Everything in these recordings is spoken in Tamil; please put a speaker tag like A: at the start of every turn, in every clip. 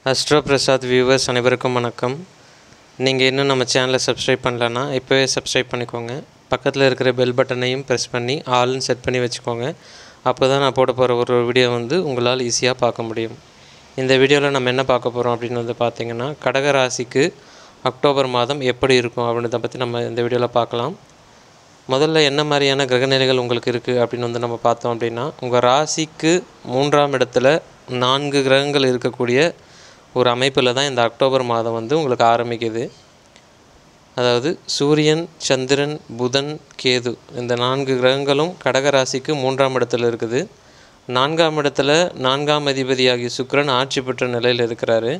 A: அஸ்ட்ரோ பிரசாத் வியூவர்ஸ் அனைவருக்கும் வணக்கம். நீங்கள் இன்னும் நம்ம சேனலை சப்ஸ்கிரைப் பண்ணலன்னா இப்போவே சப்ஸ்கிரைப் பண்ணிக்கோங்க. பக்கத்தில் இருக்கிற பெல் பட்டனையும் ப்ரெஸ் பண்ணி ஆல்னு செட் பண்ணி வச்சுக்கோங்க. அப்போ தான் நான் போட போகிற ஒரு வீடியோ உங்களால் ஈஸியாக பார்க்க முடியும். இந்த வீடியோவில் நம்ம என்ன பார்க்க போகிறோம் அப்படின்னு பார்த்திங்கன்னா, கடக ராசிக்கு அக்டோபர் மாதம் எப்படி இருக்கும் அப்படின்றத பற்றி நம்ம இந்த வீடியோவில் பார்க்கலாம். முதல்ல என்ன மாதிரியான கிரகநிலைகள் உங்களுக்கு இருக்குது அப்படின்னு நம்ம பார்த்தோம் அப்படின்னா, உங்கள் ராசிக்கு 3ஆம் இடத்துல 4 கிரகங்கள் இருக்கக்கூடிய ஒரு அமைப்பில் தான் இந்த அக்டோபர் மாதம் உங்களுக்கு ஆரம்பிக்குது. அதாவது சூரியன், சந்திரன், புதன், கேது இந்த 4 கிரகங்களும் கடக ராசிக்கு 3ஆம் இடத்துல இருக்குது. 4ஆம் இடத்துல 4ஆம் அதிபதியாகிய சுக்கிரன் ஆட்சி பெற்ற நிலையில் இருக்கிறாரு.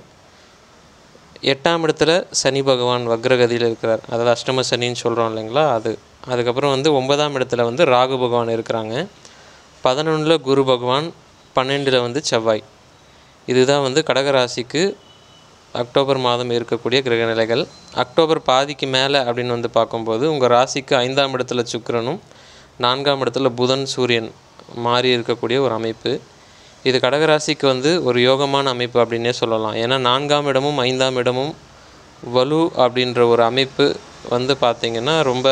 A: 8ஆம் இடத்துல சனி பகவான் வக்ரகதியில் இருக்கிறார். அதாவது அஷ்டம சனின்னு சொல்கிறோம் இல்லைங்களா, அது. அதுக்கப்புறம் 9ஆம் இடத்துல ராகு பகவான் இருக்கிறாங்க. 11ல் குரு பகவான், 12ல் செவ்வாய். இதுதான் கடகராசிக்கு அக்டோபர் மாதம் இருக்கக்கூடிய கிரகநிலைகள். அக்டோபர் பாதிக்கு மேலே அப்படின்னு பார்க்கும்போது உங்கள் ராசிக்கு 5ஆம் இடத்துல சுக்கிரனும் 4ஆம் இடத்துல புதன், சூரியன் மாறி இருக்கக்கூடிய ஒரு அமைப்பு. இது கடகராசிக்கு ஒரு யோகமான அமைப்பு அப்படின்னே சொல்லலாம். ஏன்னா 4ஆம் இடமும் 5ஆம் இடமும் வலு அப்படின்ற ஒரு அமைப்பு பார்த்திங்கன்னா ரொம்ப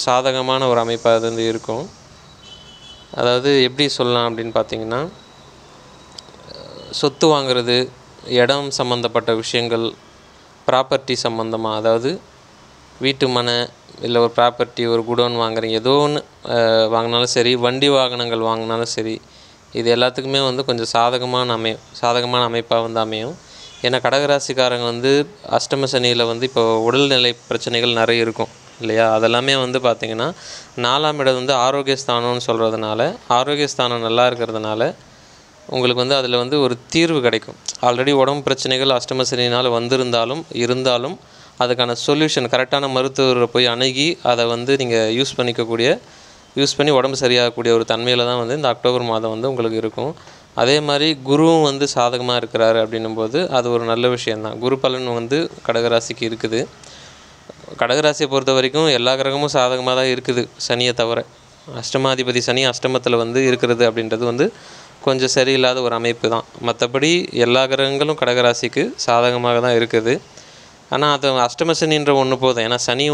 A: சாதகமான ஒரு அமைப்பாக அது இருக்கும். அதாவது எப்படி சொல்லலாம் அப்படின்னு பார்த்திங்கன்னா, சொத்து வாங்கிறது, இடம் சம்மந்தப்பட்ட விஷயங்கள், ப்ராப்பர்ட்டி சம்மந்தமாக, அதாவது வீட்டு மனை இல்லை ஒரு ப்ராப்பர்ட்டி, ஒரு குடோன் வாங்குறீங்க, ஏதோ ஒன்று வாங்கினாலும் சரி, வண்டி வாகனங்கள் வாங்கினாலும் சரி, இது எல்லாத்துக்குமே கொஞ்சம் சாதகமான அமைப்பாக அமையும். ஏன்னா கடகராசிக்காரங்க அஷ்டம சனியில் இப்போ உடல்நிலை பிரச்சனைகள் நிறைய இருக்கும் இல்லையா. அதெல்லாமே பார்த்திங்கன்னா 4ஆம் இடம் ஆரோக்கியஸ்தானம்னு சொல்கிறதுனால, ஆரோக்கியஸ்தானம் நல்லா இருக்கிறதுனால உங்களுக்கு அதில் ஒரு தீர்வு கிடைக்கும். ஆல்ரெடி உடம்பு பிரச்சனைகள் அஷ்டம சனினால் இருந்தாலும் அதுக்கான சொல்யூஷன் கரெக்டான மருத்துவரை போய் அணுகி அதை நீங்கள் யூஸ் பண்ணி உடம்பு சரியாகக்கூடிய ஒரு தன்மையில் தான் இந்த அக்டோபர் மாதம் உங்களுக்கு இருக்கும். அதே மாதிரி குருவும் சாதகமாக இருக்கிறாரு அப்படின்னும்போது அது ஒரு நல்ல விஷயந்தான். குரு பலன் கடகராசிக்கு இருக்குது. கடகராசியை பொறுத்த வரைக்கும் எல்லா கிரகமும் சாதகமாக தான் இருக்குது, சனியை தவிர. அஷ்டமாதிபதி சனி அஷ்டமத்தில் இருக்கிறது அப்படின்றது கொஞ்சம் சரியில்லாத ஒரு அமைப்பு தான். மற்றபடி எல்லா கிரகங்களும் கடகராசிக்கு சாதகமாக தான் இருக்குது. ஆனால் அது அஷ்டம சனின்ற ஒன்று போதும். ஏன்னா சனி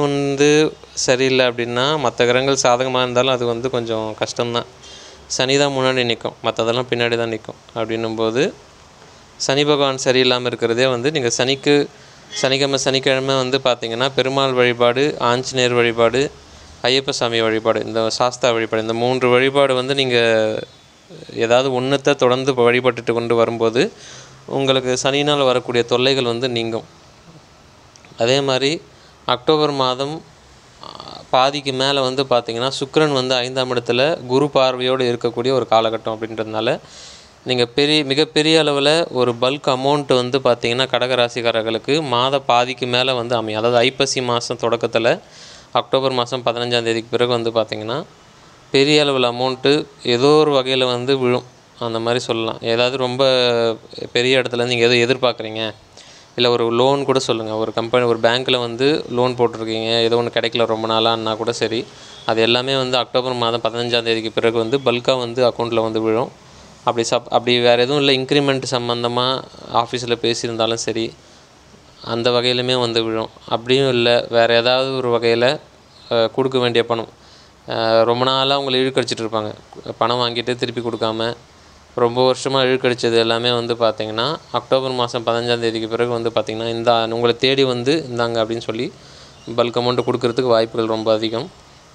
A: சரியில்லை அப்படின்னா மற்ற கிரகங்கள் சாதகமாக இருந்தாலும் அது கொஞ்சம் கஷ்டம்தான். சனி தான் முன்னாடி நிற்கும், மற்றதெல்லாம் பின்னாடி தான் நிற்கும். அப்படின்னும்போது சனி பகவான் சரியில்லாமல் இருக்கிறதே நீங்கள் சனிக்கிழமை பார்த்திங்கன்னா பெருமாள் வழிபாடு, ஆஞ்சநேயர் வழிபாடு, ஐயப்ப சாமி வழிபாடு, இந்த சாஸ்தா வழிபாடு, இந்த 3 வழிபாடு நீங்கள் ஏதாவது ஒன்றுத்தை தொடர்ந்து வழிபட்டுட்டு கொண்டு வரும்போது உங்களுக்கு சனினால் வரக்கூடிய தொல்லைகள் நீங்கும். அதே மாதிரி அக்டோபர் மாதம் பாதிக்கு மேலே பார்த்திங்கன்னா சுக்கிரன் 5ஆம் இடத்துல குரு பார்வையோடு இருக்கக்கூடிய ஒரு காலகட்டம் அப்படின்றதுனால நீங்கள் மிகப்பெரிய அளவில் ஒரு பல்க் அமௌண்ட்டு பார்த்திங்கன்னா கடகராசிக்காரர்களுக்கு மாத பாதிக்கு மேலே அமையும். அதாவது ஐப்பசி மாதம் தொடக்கத்தில் அக்டோபர் மாதம் 15ஆம் தேதிக்கு பிறகு பார்த்திங்கன்னா பெரிய அளவில் அமௌண்ட்டு ஏதோ ஒரு வகையில் விழும், அந்த மாதிரி சொல்லலாம். ஏதாவது ரொம்ப பெரிய இடத்துல நீங்கள் எதோ எதிர்பார்க்குறீங்க, இல்லை ஒரு லோன் கூட சொல்லுங்கள், ஒரு கம்பெனி ஒரு பேங்க்கில் லோன் போட்டிருக்கீங்க, ஏதோ ஒன்று கிடைக்கல ரொம்ப நாளான்னா கூட சரி, அது எல்லாமே அக்டோபர் மாதம் 15ஆம் தேதிக்கு பிறகு பல்காக அக்கௌண்ட்டில் விழும். அப்படி வேறு எதுவும் இல்லை, இன்க்ரிமெண்ட் சம்மந்தமாக ஆஃபீஸில் பேசியிருந்தாலும் சரி, அந்த வகையிலுமே விழும். அப்படியும் இல்லை வேறு ஏதாவது ஒரு வகையில் கொடுக்க வேண்டிய பணம் ரொம்ப நாளாக உங்களை இழுக்கடிச்சிட்டு இருப்பாங்க, பணம் வாங்கிட்டு திருப்பி கொடுக்காம ரொம்ப வருஷமாக இழுக்கடிச்சது எல்லாமே பார்த்திங்கன்னா அக்டோபர் மாதம் 15ஆம் தேதிக்கு பிறகு பார்த்திங்கன்னா உங்களை தேடி இந்தாங்க அப்படின்னு சொல்லி பல்க் அமௌண்ட்டு கொடுக்கறதுக்கு வாய்ப்புகள் ரொம்ப அதிகம்.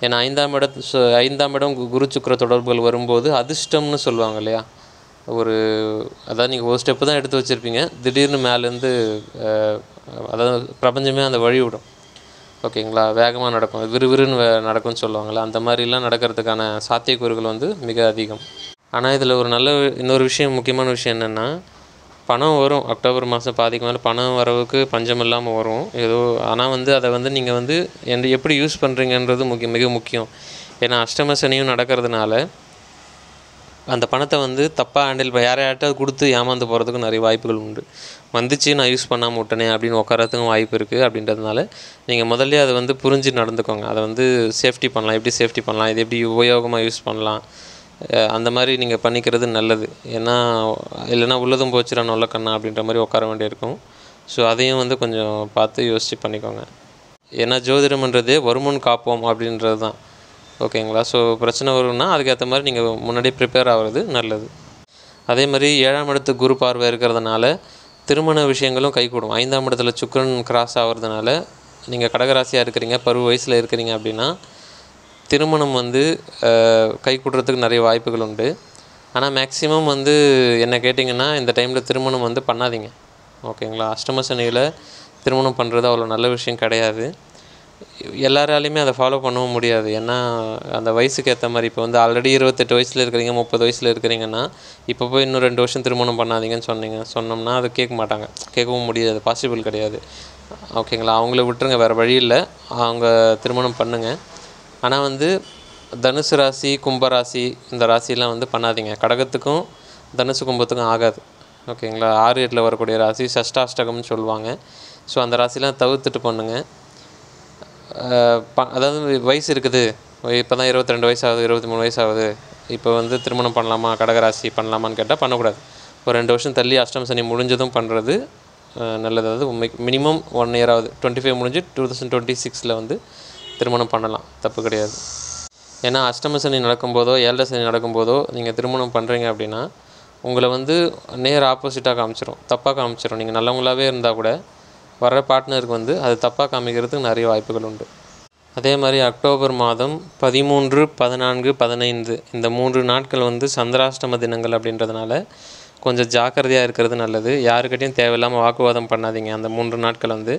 A: ஏன்னா 5ஆம் இடம் குரு சுக்கிர தொடர்புகள் வரும்போது அதிர்ஷ்டம்னு சொல்லுவாங்க இல்லையா. அதாவது நீங்கள் ஒரு ஸ்டெப்பு தான் எடுத்து வச்சுருப்பீங்க, திடீர்னு மேலேருந்து அதாவது பிரபஞ்சமே அந்த வழி விடும், ஓகேங்களா. வேகமாக நடக்கும், விறுவிறுன்னு நடக்கும்னு சொல்லுவாங்களே, அந்த மாதிரிலாம் நடக்கிறதுக்கான சாத்தியக்கூறுகள் மிக அதிகம். ஆனால் இதில் இன்னொரு விஷயம், முக்கியமான விஷயம் என்னென்னா, பணம் வரும். அக்டோபர் மாதம் பாதிக்கு மேலே பணம் வரவுக்கு பஞ்சம் இல்லாமல் வரும் ஏதோ. ஆனால் அதை நீங்கள் எப்படி யூஸ் பண்ணுறீங்கன்றது மிக முக்கியம். ஏன்னா அஷ்டம சனியும் நடக்கிறதுனால அந்த பணத்தை தப்பாக ஹேண்டில் யாரையாட்டாவது கொடுத்து ஏமாந்து போகிறதுக்கும் நிறைய வாய்ப்புகள் உண்டு. நான் யூஸ் பண்ணாமல் விட்டனே அப்படின்னு உட்காரத்துக்கும் வாய்ப்பு இருக்குது. அப்படின்றதுனால நீங்கள் முதல்ல அதை புரிஞ்சு நடந்துக்கோங்க. அதை சேஃப்டி பண்ணலாம், எப்படி சேஃப்டி பண்ணலாம், இது எப்படி உபயோகமாக யூஸ் பண்ணலாம், அந்த மாதிரி நீங்கள் பண்ணிக்கிறது நல்லது. ஏன்னா இல்லைன்னா உள்ளதும் போச்சுடா நொல்ல கண்ணா அப்படின்ற மாதிரி உட்கார வேண்டியிருக்கும். ஸோ அதையும் வந்து கொஞ்சம் பார்த்து யோசித்து பண்ணிக்கோங்க. ஏன்னா ஜோதிடம்ன்றதே வருமுன் காப்போம் அப்படின்றது தான். ஓகேங்களா? ஸோ பிரச்சனை வரும்னா அதுக்கேற்ற மாதிரி நீங்கள் முன்னாடியே ப்ரிப்பேர் ஆகிறது நல்லது. அதே மாதிரி 7ஆம் இடத்துக்கு குரு பார்வை இருக்கிறதுனால திருமண விஷயங்களும் கைகூடும். 5ஆம் இடத்துல சுக்கிரன் கிராஸ் ஆகிறதுனால நீங்கள் கடகராசியாக இருக்கிறீங்க, பருவ வயசில் இருக்கிறீங்க அப்படின்னா திருமணம் வந்து கைகூடுறதுக்கு நிறைய வாய்ப்புகள் உண்டு. ஆனால் மேக்ஸிமம் வந்து என்ன கேட்டிங்கன்னா இந்த டைமில் திருமணம் வந்து பண்ணாதீங்க. ஓகேங்களா? அஷ்டம சனியில் திருமணம் பண்ணுறது அவ்வளோ நல்ல விஷயம் கிடையாது. எல்லாராலையுமே அதை ஃபாலோ பண்ணவும் முடியாது. ஏன்னா அந்த வயசுக்கு ஏற்ற மாதிரி இப்போ வந்து ஆல்ரெடி 28 வயசில் இருக்கிறீங்க, 30 வயசில் இருக்கிறீங்கன்னா இப்போ போய் இன்னும் 2 வருஷம் திருமணம் பண்ணாதீங்கன்னு சொன்னோம்னா அதை கேட்க மாட்டாங்க, கேட்கவும் முடியாது, பாசிபிள் கிடையாது. ஓகேங்களா? அவங்கள விட்டுருங்க, வேறு வழி இல்லை, அவங்க திருமணம் பண்ணுங்கள். ஆனால் வந்து தனுசு ராசி, கும்பராசி இந்த ராசிலாம் வந்து பண்ணாதீங்க. கடகத்துக்கும் தனுசு கும்பத்துக்கும் ஆகாது. ஓகேங்களா? 6 8 வரக்கூடிய ராசி சஷ்டாஷ்டகம்னு சொல்லுவாங்க. ஸோ அந்த ராசிலாம் தவிர்த்துட்டு பண்ணுங்கள். அதாவது வயசு இருக்குது, இப்போ தான் 22 வயசு ஆகுது, 23 வயசு ஆகுது, இப்போ வந்து திருமணம் பண்ணலாமா, கடகராசி பண்ணலாமான்னு கேட்டால் பண்ணக்கூடாது. ஒரு 2 வருஷம் தள்ளி அஷ்டம சனி முடிஞ்சதும் பண்ணுறது நல்லது. அதாவது மினிமம் 1 இயர் ஆகுது, 25 முடிஞ்சு 2026 வந்து திருமணம் பண்ணலாம், தப்பு கிடையாது. ஏன்னா அஷ்டம சனி நடக்கும்போதோ 7 சனி நடக்கும்போதோ நீங்கள் திருமணம் பண்ணுறீங்க அப்படின்னா உங்களை வந்து நேர் ஆப்போசிட்டாக காமிச்சிடும், தப்பாக காமிச்சிடும். நீங்கள் நல்லவங்களாகவே இருந்தால் கூட வர்ற பார்ட்னருக்கு வந்து அது தப்பாக காமிக்கிறதுக்கு நிறைய வாய்ப்புகள் உண்டு. அதே மாதிரி அக்டோபர் மாதம் 13, 14, 15 இந்த 3 நாட்கள் வந்து சந்திராஷ்டம தினங்கள் அப்படின்றதுனால கொஞ்சம் ஜாக்கிரதையாக இருக்கிறது நல்லது. யாருக்கிட்டையும் தேவையில்லாமல் வாக்குவாதம் பண்ணாதீங்க. அந்த 3 நாட்கள் வந்து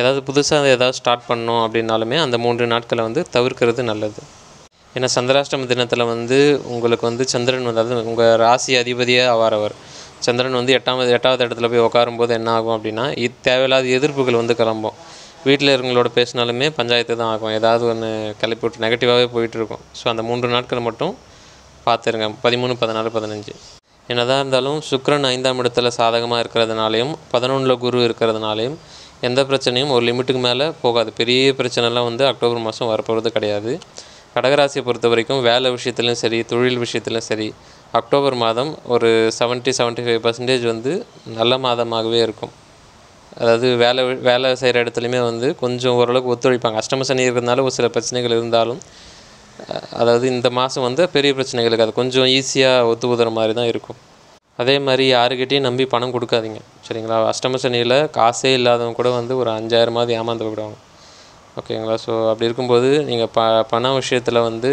A: ஏதாவது புதுசாக ஏதாவது ஸ்டார்ட் பண்ணோம் அப்படின்னாலுமே அந்த 3 நாட்களை வந்து தவிர்க்கிறது நல்லது. ஏன்னா சந்திராஷ்டம தினத்தில் வந்து உங்களுக்கு வந்து சந்திரன் வந்து, அதாவது உங்கள் ராசி அதிபதியாக ஆவாரவர் சந்திரன் வந்து 8வது இடத்துல போய் உட்காரும்போது என்ன ஆகும் அப்படின்னா தேவையில்லாத எதிர்ப்புகள் வந்து கிளம்பும். வீட்டில் இருக்கவங்களோட பேசினாலுமே பஞ்சாயத்து தான் ஆகும், ஏதாவது ஒன்று கிளப்பி விட்டு நெகட்டிவாகவே போயிட்டுருக்கும். ஸோ அந்த 3 நாட்கள் மட்டும் பார்த்துருங்க, 13, 14, 15. என்னதான் இருந்தாலும் சுக்கிரன் 5ஆம் இடத்துல சாதகமாக இருக்கிறதுனாலையும் 11ல் குரு இருக்கிறதுனாலையும் எந்த பிரச்சனையும் ஒரு லிமிட்டுக்கு மேலே போகாது. பெரிய பிரச்சனைலாம் வந்து அக்டோபர் மாதம் வரப்போகிறது கிடையாது. கடகராசியை பொறுத்த வரைக்கும் வேலை விஷயத்துலையும் சரி, தொழில் விஷயத்துலையும் சரி, அக்டோபர் மாதம் ஒரு 70-75% வந்து நல்ல மாதமாகவே இருக்கும். அதாவது வேலை செய்கிற இடத்துலையுமே வந்து கொஞ்சம் ஓரளவுக்கு ஒத்துழைப்பாங்க. அஷ்டம சனி இருக்கிறதுனால ஒரு சில பிரச்சனைகள் இருந்தாலும் அதாவது இந்த மாதம் வந்து பெரிய பிரச்சனைகளுக்கு அது கொஞ்சம் ஈஸியாக ஒத்துக்குதுற மாதிரி தான் இருக்கும். அதே மாதிரி யாருக்கிட்டையும் நம்பி பணம் கொடுக்காதீங்க, சரிங்களா? அஷ்டம சனியில் காசே இல்லாதவங்க கூட வந்து ஒரு 5000 ஏமாந்து விடுவாங்க. ஓகேங்களா? ஸோ அப்படி இருக்கும்போது நீங்கள் பண விஷயத்தில் வந்து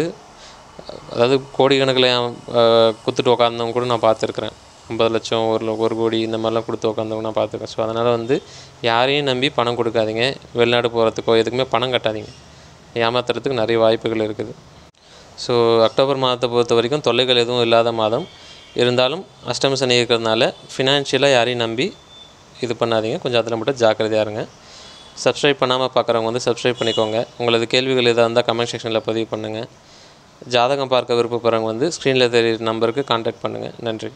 A: அதாவது கோடிக்கணக்கில் கொடுத்துட்டு உட்காந்தவங்க கூட நான் பார்த்துருக்குறேன். 50 லட்சம், 1 கோடி இந்த மாதிரிலாம் கொடுத்து உட்காந்தவங்க நான் பார்த்துருக்கேன். ஸோ அதனால் வந்து யாரையும் நம்பி பணம் கொடுக்காதீங்க. வெளிநாடு போகிறதுக்கோ எதுக்குமே பணம் கட்டாதீங்க. ஏமாத்துறதுக்கு நிறைய வாய்ப்புகள் இருக்குது. ஸோ அக்டோபர் மாதத்தை பொறுத்த வரைக்கும் தொல்லைகள் எதுவும் இல்லாத மாதம். இருந்தாலும் அஷ்டம சனி இருக்கிறதுனால ஃபினான்ஷியலாக யாரையும் நம்பி இது பண்ணாதீங்க. கொஞ்சம் அதில் மட்டும் ஜாக்கிரதையாக இருங்க. சப்ஸ்கிரைப் பண்ணாமல் பார்க்குறவங்க வந்து சப்ஸ்கிரைப் பண்ணிக்கோங்க. உங்களது கேள்விகள் எதாக இருந்தால் கமெண்ட் செக்ஷனில் பதிவு பண்ணுங்கள். ஜாதகம் பார்க்க விருப்பப்படுறவங்க வந்து ஸ்க்ரீனில் தெரியுற நம்பருக்கு கான்டாக்ட் பண்ணுங்கள். நன்றி.